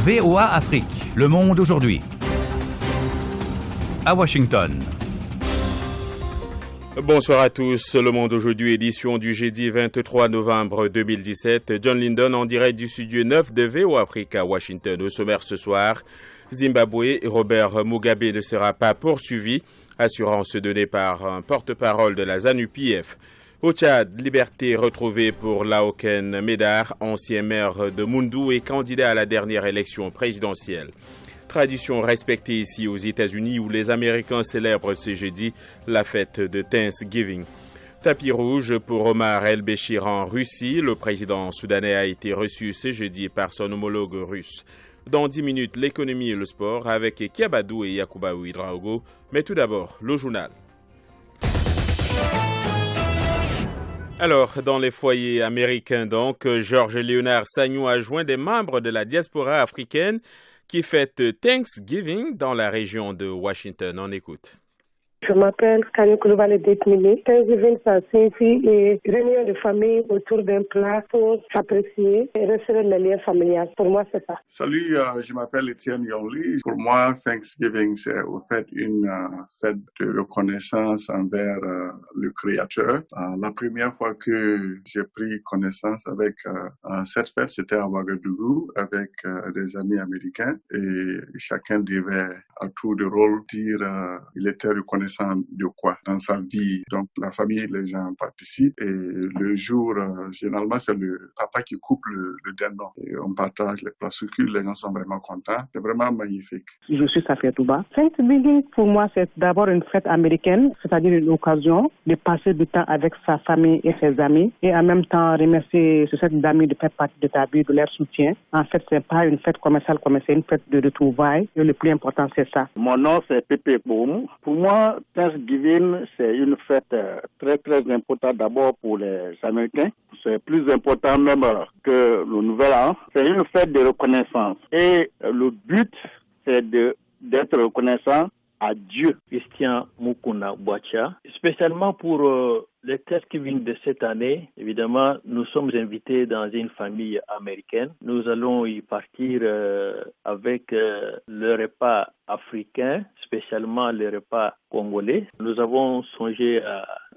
VOA Afrique, le monde aujourd'hui. À Washington. Bonsoir à tous. Le monde aujourd'hui, édition du jeudi 23 novembre 2017. John Linden en direct du studio 9 de VOA Afrique à Washington. Au sommaire ce soir, Zimbabwe, Robert Mugabe ne sera pas poursuivi. Assurance donnée par un porte-parole de la ZANU-PF. Au Tchad, liberté retrouvée pour Laoken Médard, ancien maire de Moundou et candidat à la dernière élection présidentielle. Tradition respectée ici aux États-Unis où les Américains célèbrent ce jeudi la fête de Thanksgiving. Tapis rouge pour Omar El-Béchir en Russie. Le président soudanais a été reçu ce jeudi par son homologue russe. Dans 10 minutes, l'économie et le sport avec Kiabadou et Yacouba Ouidraogo. Mais tout d'abord, le journal. Alors, dans les foyers américains donc, Georges Léonard Sagnon a joint des membres de la diaspora africaine qui fête Thanksgiving dans la région de Washington. On écoute. Je m'appelle Kanye Koulibaly Detmini. Thanksgiving, ça signifie réunion de famille autour d'un plat pour s'apprécier et resserrer les liens familiaux. Pour moi, c'est ça. Salut, je m'appelle Étienne Yonli. Pour moi, Thanksgiving, c'est en fait une fête de reconnaissance envers le Créateur. La première fois que j'ai pris connaissance avec cette fête, c'était à Ouagadougou avec des amis américains et chacun devait à tour de rôle dire il était reconnaissant de quoi dans sa vie. Donc la famille, les gens participent et le jour, généralement c'est le papa qui coupe le dindon et on partage les plats succulents, les gens sont vraiment contents. C'est vraiment magnifique. Je suis Safia Touba. Thanksgiving pour moi c'est d'abord une fête américaine, c'est-à-dire une occasion de passer du temps avec sa famille et ses amis et en même temps remercier ce set d'amis de faire partie de ta vie, de leur soutien. En fait c'est pas une fête commerciale comme c'est une fête de retrouvailles et le plus important c'est ça. Mon nom c'est Pépé Boum. Pour moi Thanksgiving, c'est une fête très très importante d'abord pour les Américains. C'est plus important même que le Nouvel An. C'est une fête de reconnaissance. Et le but, c'est d'être reconnaissant à Dieu. Christian Mukuna Boacha. Spécialement pour le Thanksgiving de cette année, évidemment, nous sommes invités dans une famille américaine. Nous allons y partir avec le repas africain, spécialement le repas congolais. Nous avons songé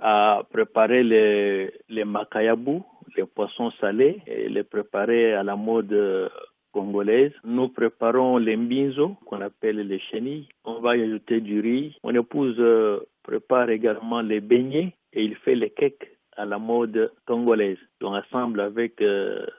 à préparer les makayabou, les poissons salés, et les préparer à la mode congolaise. Nous préparons les mbinzo, qu'on appelle les chenilles. On va y ajouter du riz. Mon épouse prépare également les beignets et il fait les cakes à la mode congolaise. Donc ensemble avec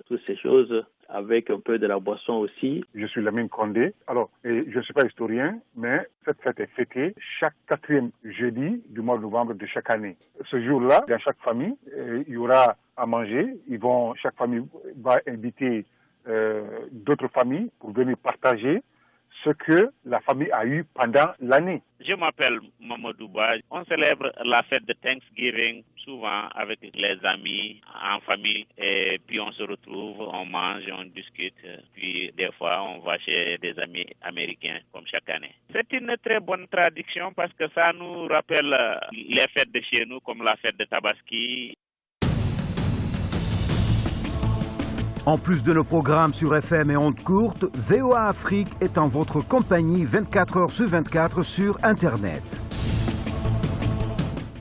toutes ces choses, avec un peu de la boisson aussi. Je suis Lamine Condé. Alors, je ne suis pas historien, mais cette fête est fêtée chaque 4e jeudi du mois de novembre de chaque année. Ce jour-là, dans chaque famille, il y aura à manger. Chaque famille va inviter d'autres familles pour venir partager ce que la famille a eu pendant l'année. Je m'appelle Mamadou Ba. On célèbre la fête de Thanksgiving souvent avec les amis, en famille, et puis on se retrouve, on mange, on discute, puis des fois on va chez des amis américains comme chaque année. C'est une très bonne tradition parce que ça nous rappelle les fêtes de chez nous comme la fête de Tabaski. En plus de nos programmes sur FM et ondes courtes, VOA Afrique est en votre compagnie 24 heures sur 24 sur Internet.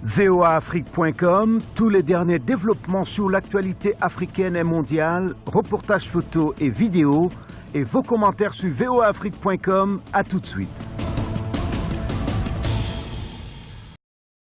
voaafrique.com, tous les derniers développements sur l'actualité africaine et mondiale, reportages photos et vidéos, et vos commentaires sur voaafrique.com. À tout de suite.